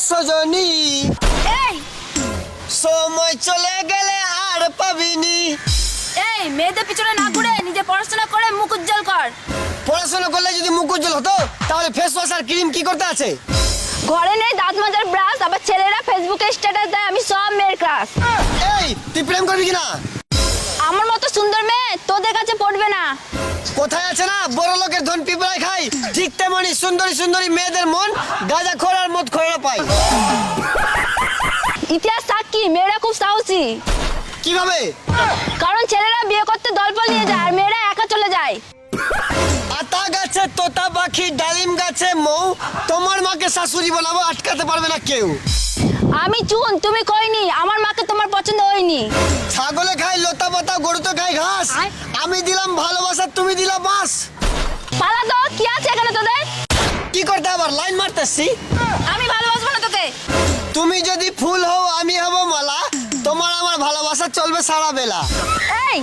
সজনী এই সময় চলে গেলে আর পাবিনি। এই মেয়েদের পিছনে না ঘুরে নিজে পড়াশোনা করে মুখ উজ্জ্বল কর। পড়াশোনা করলে যদি মুখ উজ্জ্বল হতো তাহলে ফেস ওয়াশ আর ক্রিম কি করতে আছে? ঘরে নেই দাঁত মাজার ব্রাশ, আবার ছেলেরা ফেসবুকে স্ট্যাটাস দেয় আমি সব মেয়ের ক্রাশ। এই তুই প্রেম করবি কিনা? আমার মতো সুন্দর মেয়ে তোদের কাছে পড়বে না। কোথায় আছে না বড় লোকের ধন পিঁপড়ায় খাই, ঠিক তেমনি সুন্দরী সুন্দরী মেয়েদের মন গাঁজা খোর আর মদ খোরা পাই। ইতিহাস সাক্ষী মেয়েরা খুব সাহসী। কিভাবে? কারণ ছেলেরা বিয়ে করতে দলবল নিয়ে যায় আর মেয়েরা একা চলে যায়। আতা গাছে তোতা পাখি, ডালিম গাছে মৌ, তোমার মাকে শাশুড়ি বানাবো, আটকাতে পারবে না কেউ। আমি চুন তুমি কইনি, আমার মাকে তোমার পছন্দ হয়নি। ছাগলে খাই লতা পাতা, গরু তো খাই ঘাস, আয়। আমি দিলাম ভালোবাসা তুমি দিলা বাস। পালা তো কি আছে এখানে তোদের? কি করতে আবার লাইন মারতেছি? আমি ভালোবাসবো না তোকে। তুমি যদি ফুল হও আমি হব মালা, তোমার আমার ভালোবাসা চলবে সারা বেলা। এই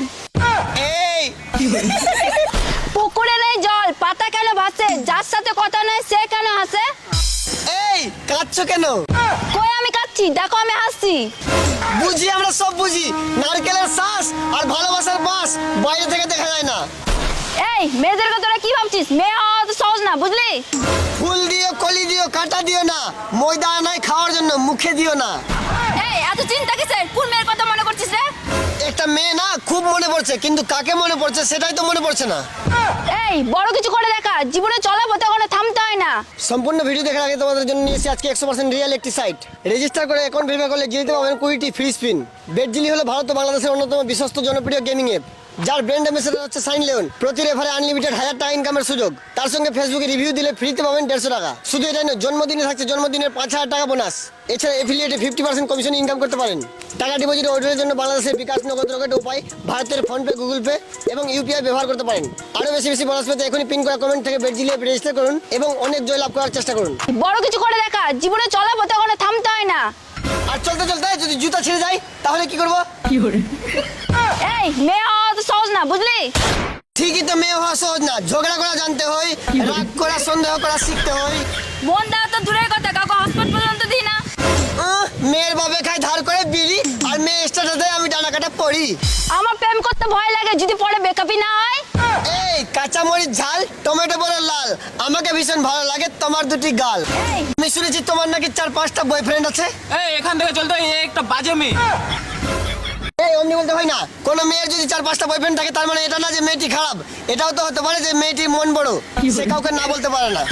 এই পুকুরে নেই জল, পাতা কেন ভাসে, যার সাথে কথা নেই সে কেন হাসে? এই কাঁদছো কেন? কই আমি কাচ্ছি, দেখো আমি হাসছি। বুঝি আমরা সব বুঝি, নারকেলের শ্বাস আর ভালোবাসার বাস বাইরে থেকে দেখা যায় না। এই মেয়েদেরকে তোরা কি ভাবছিস? মেয়ে হওয়া তো সহজ না, বুঝলি? ফুল দিও কলি দিও কাঁটা দিও না, ময়দা নাই খাওয়ার জন্য মুখে দিও না। এই এত চিন্তা কিসের? কোন মেয়ের কথা মনে করছিস রে? একটা মেয়ে না খুব মনে পড়ছে, কিন্তু কাকে মনে পড়ছে সেটাই তো মনে পড়ছে না। এই বড় কিছু করে দেখা, জীবনে চলা পথে কোনো থামতে হয় না। সম্পূর্ণ ভিডিও দেখার আগে তোমাদের জন্য নিয়ে এসেছি আজকে 100% রিয়েল একটি সাইট। রেজিস্টার করে অ্যাকাউন্ট ভেরিফাই করলে জিতে পাবেন 20টি ফ্রি স্পিন। বেটজিলি হলো ভারত ও বাংলাদেশের অন্যতম বিশ্বস্ত জনপ্রিয় গেমিং অ্যাপ, যার ব্র্যান্ড অ্যাম্বাসেডর হচ্ছে সাইন লিওন। প্রতি রেফারে আনলিমিটেড 1000 টাকা ইনকামের সুযোগ, তার সঙ্গে ফেসবুকে রিভিউ দিলে ফ্রিতে পাবেন 150 টাকা। শুধু এটাই নয়, জন্মদিনে থাকছে জন্মদিনের 5000 টাকা বোনাস। এছাড়া এফিলিয়েটে 50% কমিশন ইনকাম করতে পারেন। টাকা ডিপোজিট অর্ডারের জন্য বাংলাদেশের বিকাশ, নগদ, রকেট, উপায়, ভারতের ফোনপে, গুগল পে এবং ইউপিআই ব্যবহার করতে পারেন। আরও বেশি বেশি বোনাস পেতে এখনই পিন করা কমেন্ট থেকে বেটজিলি অ্যাপ রেজিস্টার করুন এবং অনেক জয় লাভ করার চেষ্টা করুন। বড় কিছু করে দেখা, জীবনে চলা পথে কোনো থামতে হয় না। আর চলতে চলতে যদি জুতা ছিঁড়ে যায় তাহলে কি করবো? এই মেয়ে হওয়া তো সহজ না, বুঝলি? ঠিকই তো, মেয়ে হওয়া সহজ না, ঝগড়া করা জানতে হয়, রাগ করা সন্দেহ করা শিখতে হয়। মন দেওয়া তো দূরের কথা, কাউকে হসপিটাল পর্যন্ত দিই না। মেয়ের বাবে খাই ধার করে বিড়ি, আর মেয়ে স্টার্টার দেয় আমি ডানা কাটা পড়ি। আমার প্রেম করতে ভয় লাগে যদি পরে বেকআপই না হয়। এই কাঁচামরিচ ঝাল, টমেটো বড় লাল, আমাকে ভীষণ ভালো লাগে তোমার দুটি গাল। এই আমি শুনেছি তোমার নাকি 4-5টা বয়ফ্রেন্ড আছে। এই এখান থেকে চলতে হয়, এ একটা বাজে মেয়ে। এই অমনি বলতে হয় না, কোনো মেয়ের যদি 4-5টা বয়ফ্রেন্ড থাকে তার মানে এটা না যে মেয়েটি খারাপ, এটাও তো হতে পারে যে মেয়েটির মন বড়, সে কাউকে না বলতে পারে না।